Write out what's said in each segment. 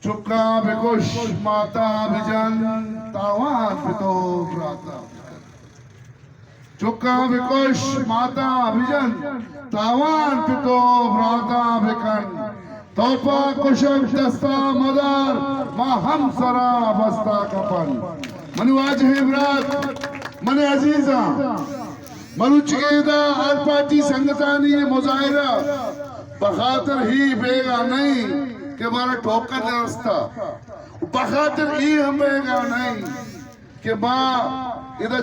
چکا بکش ماتا بجن تاوان پتو براتا چکا بکش ماتا بجن تاوان پتو براتا بکن توپا کشک دستا مدار ما ہم سرا بستا کپن منو واجہ برات من عزیزاں مروچگے دا ہر پارٹی سنگتانی مظاہرہ بخاطر ہی بیگا نہیں کہ ہمارا ٹھوکا درستا بخاطر ہی ہم بیگا نہیں کہ ماں ادھر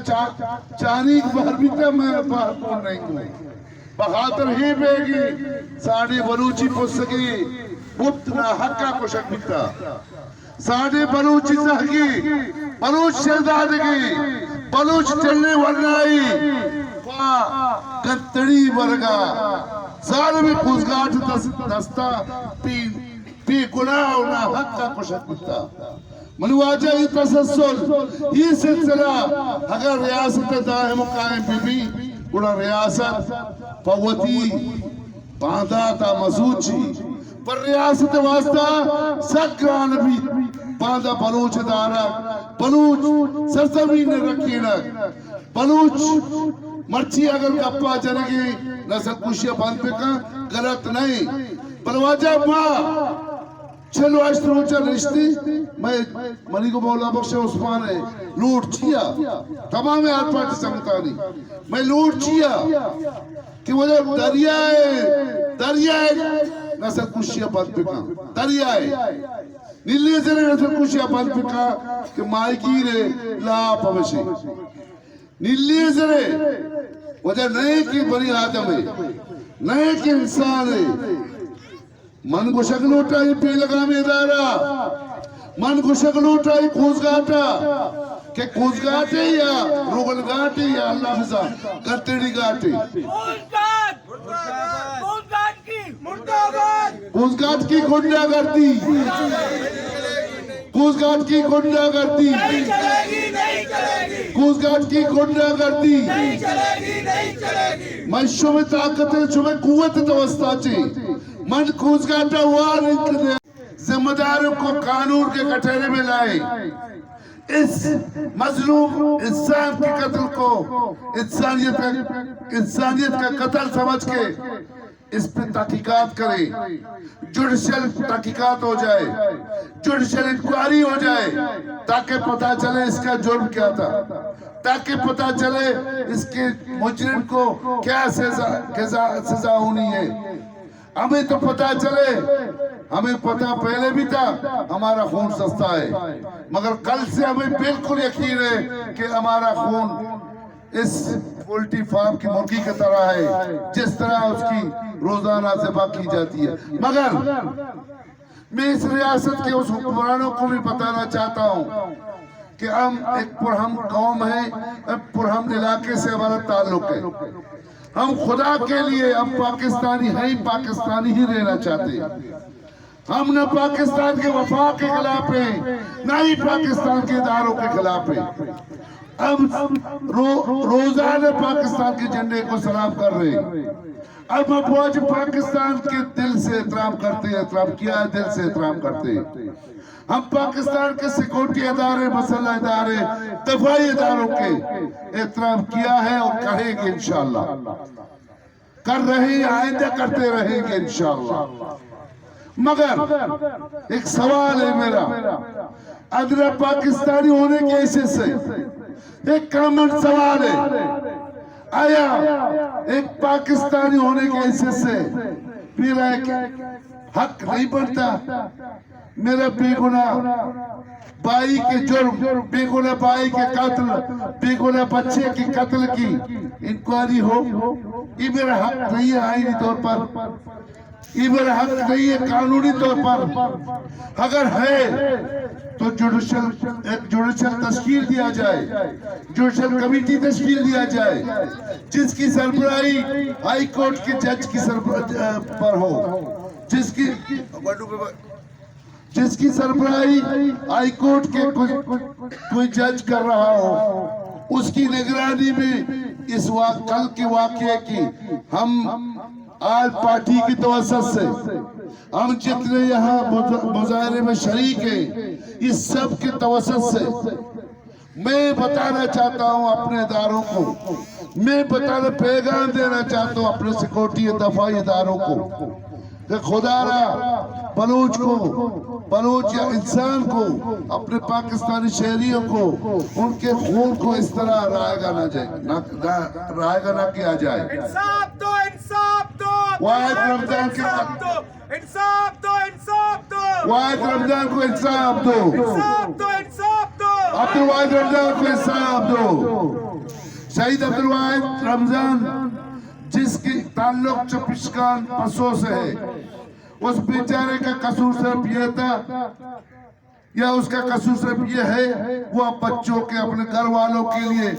چانی بہر بیتا میں باہر کو نہیں ہوں بخاطر ہی بیگی ساڑھی بلوچی پسگی اتنا حقا کو شک بیتا ساڑھی بلوچی زہگی بلوچ شہزادگی بلوچ چلنے ورنائی گتڑی ورگا ظالمی خوزگاٹ دستا پی گناہ اونا حق کا کشک بتا منواجہ یہ تسلسل یہ سلسلہ اگر ریاست دائم قائم بھی گنا ریاست فوتی باندھا تا مسوچی پر ریاست واسطہ سکران بھی باندھا بلوچ دارا بلوچ سرزمین رکھینا بلوچ مرچی اگر گپا جنگی نسل کشیہ بند پہ کا غلط نہیں بلواجہ ماں چلو اشتروچہ رشتی میں منی کو مولا بخش عثمان ہے لوٹ چیا تمام ہر پارٹی سنگتانی میں لوٹ چیا کہ وہ جب دریائے نسل کشیہ بند پہ کا دریائے نیلی زرے نسل کشیہ بند پہ کا کہ مائی کی رے لا پوشی نیلی زرے وجہ نئے کی بنی آدم ہے نئے کی انسان ہے من کو شکل اٹھائی پی لگام ادارہ من کو شکل اٹھائی خوزگاٹا کہ خوزگاٹے یا روگل گاٹے یا اللہ فضا کرتیڑی گاٹے خوزگاٹ کی گنڈا کرتی خوزگاٹ کی گنڈا کرتی خوزگاٹ کی گنڈا کرتی میں شمع طاقت ہے شمع قوت توسطہ چی من خوزگاٹا ہوا نہیں ذمہ داروں کو قانون کے کٹھیرے میں لائے اس مظلوم انسان کے قتل کو انسانیت کا قتل سمجھ کے اس پہ تحقیقات کرے جوڈیشل تحقیقات ہو جائے جوڈیشل انکوائری ہو جائے تاکہ پتہ چلے اس کا جرم کیا تھا تاکہ پتہ چلے اس کے مجرم کو کیا سزا ہونی ہے ہمیں تو پتہ چلے ہمیں پتہ پہلے بھی تھا ہمارا خون سستا ہے مگر کل سے ہمیں بالکل یقین ہے کہ ہمارا خون اس پولٹری فارم کی مرغی کی طرح ہے جس طرح اس کی روزانہ ذبح کی جاتی ہے مگر میں اس ریاست کے اس حکمرانوں کو بھی بتانا چاہتا ہوں کہ ہم ایک پرہم قوم ہیں پرہم علاقے سے ہمارا تعلق ہے ہم خدا کے لیے ہم پاکستانی ہیں پاکستانی ہی رہنا چاہتے ہیں ہم نہ پاکستان کے وفاق کے خلاف ہیں نہ ہی پاکستان کے اداروں کے خلاف ہیں اب روزانہ پاکستان کے جھنڈے کو سلام کر رہے ہیں اب افواج پاکستان کے دل سے احترام کرتے ہیں احترام کیا ہے دل سے احترام کرتے ہیں ہم پاکستان کے سیکورٹی ادارے مسلح ادارے دفاعی اداروں کے احترام کیا ہے اور کہیں گے انشاءاللہ کر رہے ہیں آئندہ کرتے رہیں گے انشاءاللہ مگر ایک سوال ہے میرا ادھر پاکستانی ہونے کے حیثیت سے ایک کامن سوال ہے آیا ایک پاکستانی ہونے کے حیثیت سے میرا ایک حق نہیں بنتا میرا بے گناہ بائی کے جرم بے گناہ بائی کے قتل بے گناہ بچے کے قتل کی انکوائری ہو یہ میرا حق نہیں ہے آئینی طور پر یہ میرا حق نہیں ہے قانونی طور پر اگر ہے تو جوڈیشل تشکیل دیا جائے جوڈیشل کمیٹی تشکیل دیا جائے جس کی سربراہی ہائی کورٹ کے جج کی پر ہو جس کی سربراہی ہائی کورٹ کے کوئی جج کر رہا ہو اس کی نگرانی میں اس کل کے واقعے کی ہم آج پارٹی کی توسط سے ہم جتنے یہاں مظاہرے میں شریک ہیں اس سب کی توسط سے میں بتانا چاہتا ہوں اپنے اداروں کو، میں بتانا پیغام دینا چاہتا ہوں اپنے سیکورٹی دفاعی اداروں کو کہ خدا را بلوچ یا انسان کو، اپنے پاکستانی شہریوں کو ان کے خون کو اس طرح رائے نہ کیا جائے۔ انصاف دو، انصاف دو، واحد رمضان کے انصاف دو، انصاف دو، واحد رمضان کو انصاف دو، انصاف دو، انصاف دو، عبدالواحد رمضان کو انصاف دو۔ شہید عبدالواحد رمضان جس کی تعلق چپشکان پسوں سے ہے، اس بیچارے کا قصور صرف یہ تھا یا اس کا قصور صرف یہ ہے وہ بچوں کے اپنے گھر والوں کے لیے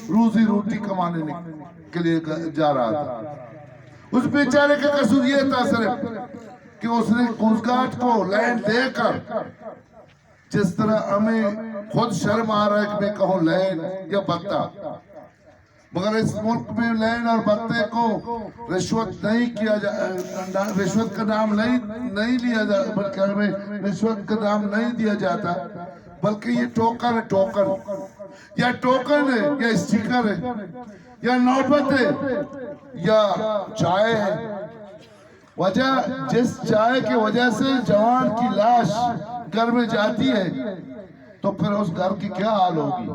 روزی روٹی کمانے کے لیے جا رہا تھا۔ اس بیچارے کا قصور یہ تھا صرف کہ اس نے کوزگاٹ کو لینڈ دے کر، جس طرح ہمیں خود شرم آ رہا ہے کہ میں کہوں لینڈ یا بتہ، مگر اس ملک میں لینڈ اور بتے کو رشوت نہیں کیا رشوت کا نام نہیں لیا جاتا، بلکہ ہمیں رشوت کا نام نہیں دیا جاتا، بلکہ یہ ٹوکن ہے، ٹوکن ہے یا اسٹیکر ہے یا نوبت ہے یا چائے ہے۔ وجہ جس چائے کی وجہ سے جوان کی لاش گھر میں جاتی ہے تو پھر اس گھر کی کیا حال ہوگی؟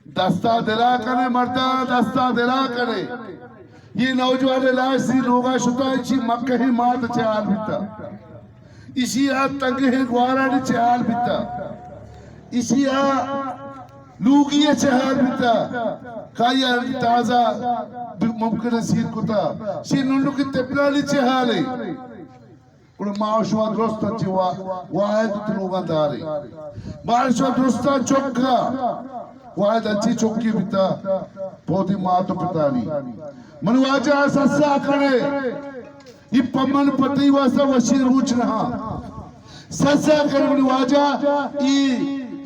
دستہ دلا کرے مردہ، دستہ دلا کرے یہ نوجوان لاش سی لوگا شتا اچھی مکہ ہی مات چہال بیتا، اسی تنگ ہے گوارا نے چہال بیتا، اسی لوگی چہال بیتا، کھایا تازہ ممکن سیر کتا سی ننو کی تپلالی چہالے اور معاشوہ درستان چی واحد تلوگا دارے، معاشوہ درستان چکا واحد اچھی چکی بیتا بہت ہی ماتو پتانی منواجہ سسا کرے یہ پمن پتی واسا وشی روچ رہا سسا کرے منواجہ یہ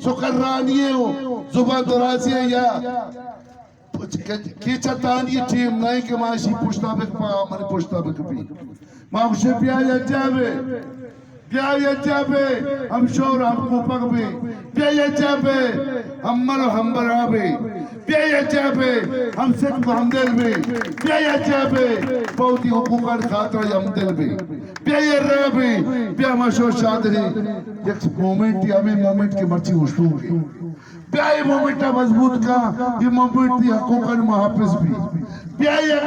سکرانیے ہو زبان درازی ہے یا کیچا تانی ٹیم نہیں کہ ماشی پوشتا بک پا منی پوشتا بک بھی ماں پیایا جابے ہم شور ہم کوپک بھی پیایا جابے ہم ملو ہم برا بھی پیایا جابے ہم سکھ ہم دل بھی پیایا جابے بہتی حقوقات خاطر ہم دل بھی پیایا رہا بھی پیا مشور شادری یک مومنٹ یا ہمیں مومنٹ کی مرچی ہوشتو گی پیایا مومنٹا مضبوط کا یہ مومنٹ دی حقوقات محافظ بھی پیایا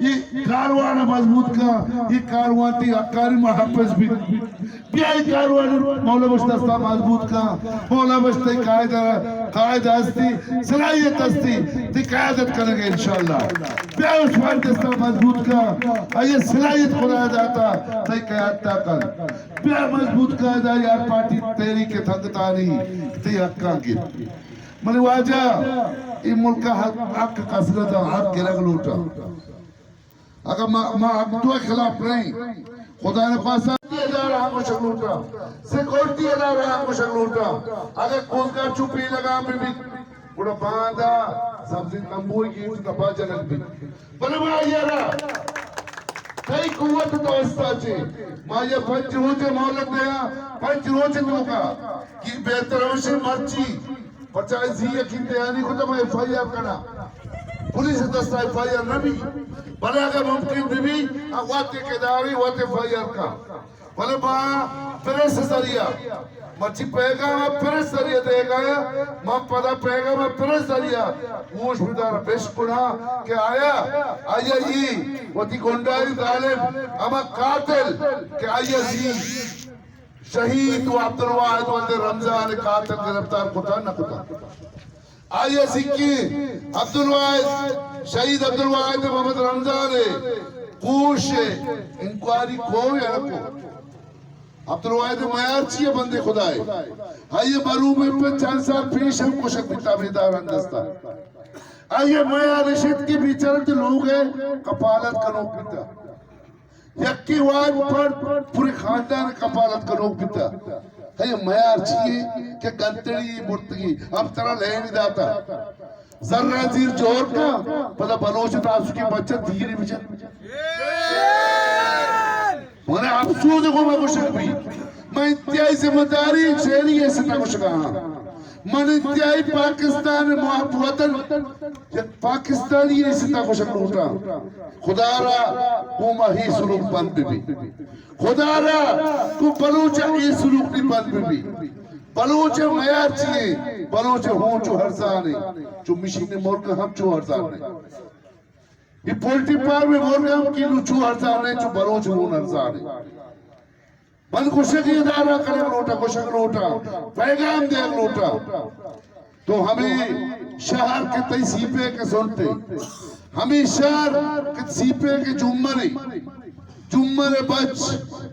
یہ کاروانا مضبوط کا یہ کاروان تی اکاری محافظ بھی پیائی کاروان مولا بشتہ مضبوط کا مولا بشتہ قائد ہستی صلاحیت ہستی تی قیادت کریں گے انشاءاللہ پیائی عثمان دستہ مضبوط کا یہ صلاحیت خدا جاتا تی قیادتا کر پیائی مضبوط کا یار پارٹی تیری کے تھنگتانی تی حقا گر منی واجہ یہ ملک کا حق قصرت حق گرگ لوٹا اگر ماں عبدو خلاف نہیں خدا نے پاسا ادارہ ہم کو شک لوٹا سیکورٹی ادارہ ہم کو شک لوٹا اگر کوزگار چوپی لگا میں بھی بڑا باندھا سبزی تنبوئی کی اس کا جنک بھی بلے ماں یہ رہا کئی قوت توسطہ چھے ماں یہ پنچ روچے مولت دیا پنچ روچے تو کا کہ بہتر ہوشے مرچی پچائی زی یقین دیانی کو تو میں ایف آئی آر کرنا پولیس دستا ایف آئی آر نبی بلے اگر ممکن بھی اقوات کے داری وات ایف آئی آر کا بلے ماں پریس ذریعہ مرچی پیغام پریس ذریعہ دے گا ماں پدا پیغام پریس ذریعہ موش بدارہ پیش کنا کہ آیا وطی گنڈائی ظالم اما قاتل کہ آیا زی شہید و عبدالواحد و رمضان قاتل گرفتار کتا نہ کتا آئیے سکی عبدالواحد شہید عبدالواحد محمد رمضان پوش انکواری کوئی ہے کو عبدالواحد معیار چیئے بندے خدا ہے آئیے معلوم پر چند سال پیش ہم کو شک بیتا بیدار اندستا آئیے معیار رشید کی بیچارت لوگ ہیں کپالت کا لوگ بیتا یکی واج پر پوری خاندان کپالت کا لوگ بیتا ہے یہ معیار چیئے کہ گنتڑی مرتگی ہم طرح لہنی داتا ذرہ زیر جوہر کا پتہ بلوچ تاسو کی بچت دیگری بچت مانے افسوس کو میں کچھ بھی میں انتہائی ذمہ داری شہری ایسے نہ کچھ کہا من انتہائی پاکستان وطن پاکستانی ایسے نہ کچھ لوٹا خدا را کو ماہی سلوک بند بھی خدا را کو بلوچہ ای سلوک نہیں بند بھی بلوچہ میار چیئے بلوچہ ہوں چو ہرزانے چو مشین ملک ہم چو ہرزانے یہ پولٹی پار میں ملک ہم کیلو چو ہرزانے چو بلوچہ ہوں ہرزانے من کشک ادارہ کرے لوٹا کشک لوٹا پیغام دے لوٹا تو ہمیں شہر کے تی سیپے کے سنتے ہمیں شہر کے سیپے کے جمعرے بچ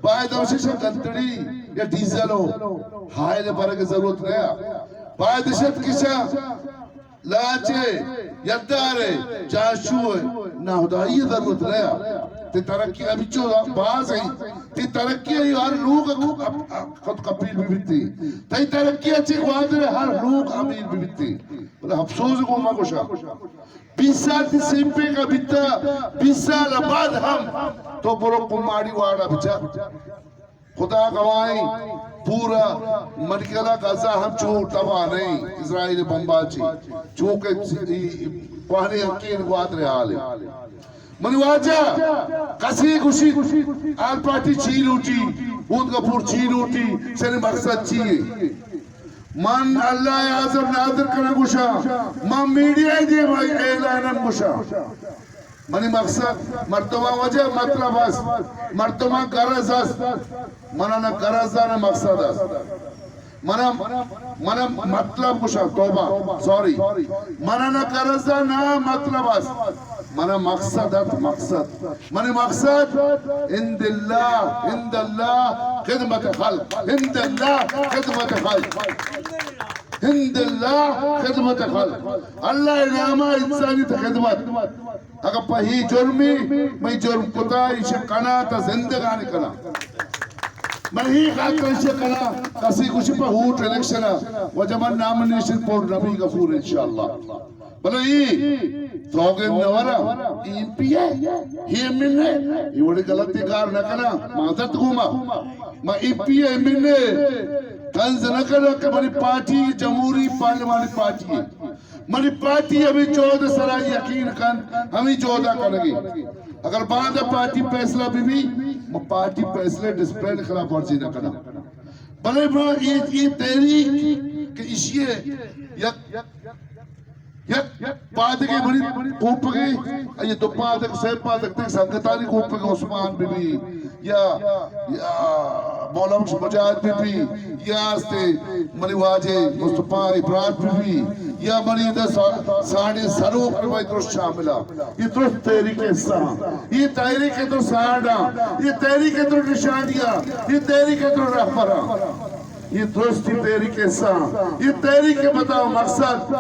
باید اوششہ گنتڑی یا ڈیزل ہو ہائے برے کے ضرورت رہا باید شد کشا لاچے یدارے چاشوئے ناہدائی ضرورت رہا تی ترقی ابھی چودا باز ہیں تی ترقی ہے ہر لوگ خود قبیل بھی بیتی تی ترقی اچھی قوادر ہر لوگ امیر بھی بیتی بلے افسوس کو ماں کشا 20 سال تی سیمپے کا بیتا 20 سال بعد ہم تو برو کماڑی وارڈا بچا خدا گوائیں پورا مڈیکلہ غزہ ہم چور تباہ نہیں اسرائیل بمباچی چونکہ پہنے یقین قوادر حال ہے منی واجہ کسی کشی آل پارٹی چی لوٹی بود گپور چی لوٹی سنی مقصد چیئے من اللہ اعظم ناظر کرنے گوشا من میڈیا دے اعلانم گوشا منی مقصد مرتبہ وجہ مطلب اس مرتبہ غرض اس منانا غرض دانا مقصد اس منا مطلب گوشا توبہ سوری منانا غرض دانا مطلب اس منا مقصد مقصد منی مقصد عند اللہ خدمت خلق عند اللہ خدمت خلق عند اللہ خدمت خلق اللہ انعامہ انسانی تا خدمت اگر پہی جرمی میں جرم کتا اسے کنا تا زندگانی کنا میں ہی خاطر اسے کنا کسی کچھ پہ ہوٹ الیکشنا وجہ نامنیشن پور نبی غفور انشاءاللہ بلو یہ توگیم نورا این پی ہے ہی امین ہے یہ بڑی غلطی کار نکنا معذرت گوما میں این پی ہے امین ہے تنز نکنا کہ منی پارٹی جمہوری پارلیمانی پارٹی ہے منی پارٹی ہمیں 14 سرائی یقین کن ہمیں 14 کرنگی اگر بعد پارٹی پیسلہ بھی میں پارٹی پیسلے ڈسپلین خلاف ورزی نکنا بلے برا یہ تحریک کہ اسیے یک پادگی بڑی کوپ گئی یہ دو پادگ سے پادگ تک سنگتانی کوپ گئی عثمان بی بی یا مولا مجاہد بی بی یا آستے منی واجہ مصطفیٰ ابراج بی بی یا منی دا ساڑھے سروک روائی درست شاملہ یہ درست تحریک حصہ یہ تحریک در ساڑھا یہ تحریک در نشانیہ یہ تحریک در رہبرہ یہ درستی تحریک حصہ یہ تحریک بتاؤ مقصد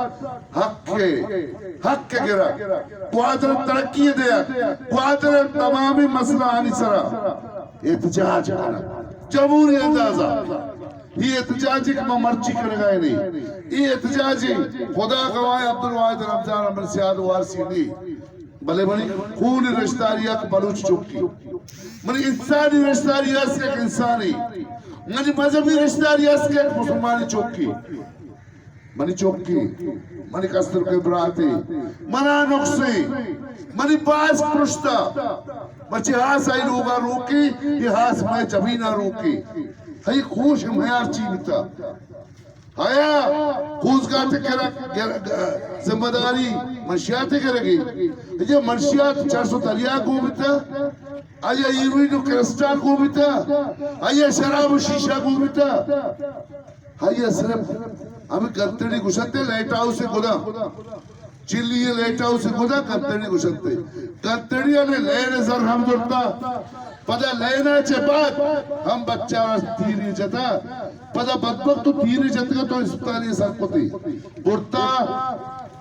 حق کے گرا قوادر ترقی دیا قوادر تمامی مسئلہ آنی سرا احتجاج کرنا جمہوری اندازہ یہ احتجاجی کہ میں مرچی کرنے گئے نہیں یہ احتجاجی خدا گواہ عبدالواحد رمضان عمر سیاد وارسی نہیں بلے بنی خون رشتاریہ کا بلوچ چوکی منی انسانی رشتاریہ سے ایک انسانی منی مذہبی رشتاریہ سے ایک مسلمانی چوکی منی چوکی منی کستر کے براتے منا نقصی منی باعث پرشتا بچے ہاس آئی لوگا روکی یہ ہاس میں جبینہ روکی ہے خوش ہمیار چیمتا آیا خوز گاتے ذمہ داری منشیاتی کرے گی یہ منشیات 400 دریا کو بیتا آیا ایروین و کرسٹال کو بیتا آیا شراب و شیشہ کو بیتا آیا صرف ہمیں کرتڑی گشتے لائٹ ہاؤس سے خدا چلی یہ لائٹ ہاؤس سے خدا کرتڑی گشتے کرتڑی نے لین زر ہم دلتا پدا لینا چے بعد ہم بچہ تیری جتا پدا بدبخت تو تیری جتا تو اسپتالی سر کتی برتا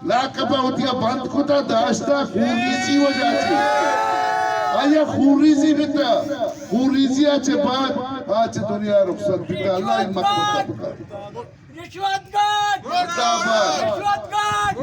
لاکبہ ہوتیا بند کتا داشتا خونریزی ہو جاتی آیا خونریزی بیتا خونریزی آچے بعد آچے دنیا رخصت بیتا اللہ ہمت بتا رشوت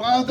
5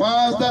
5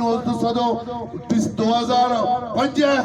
2050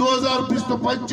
2025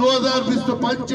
2025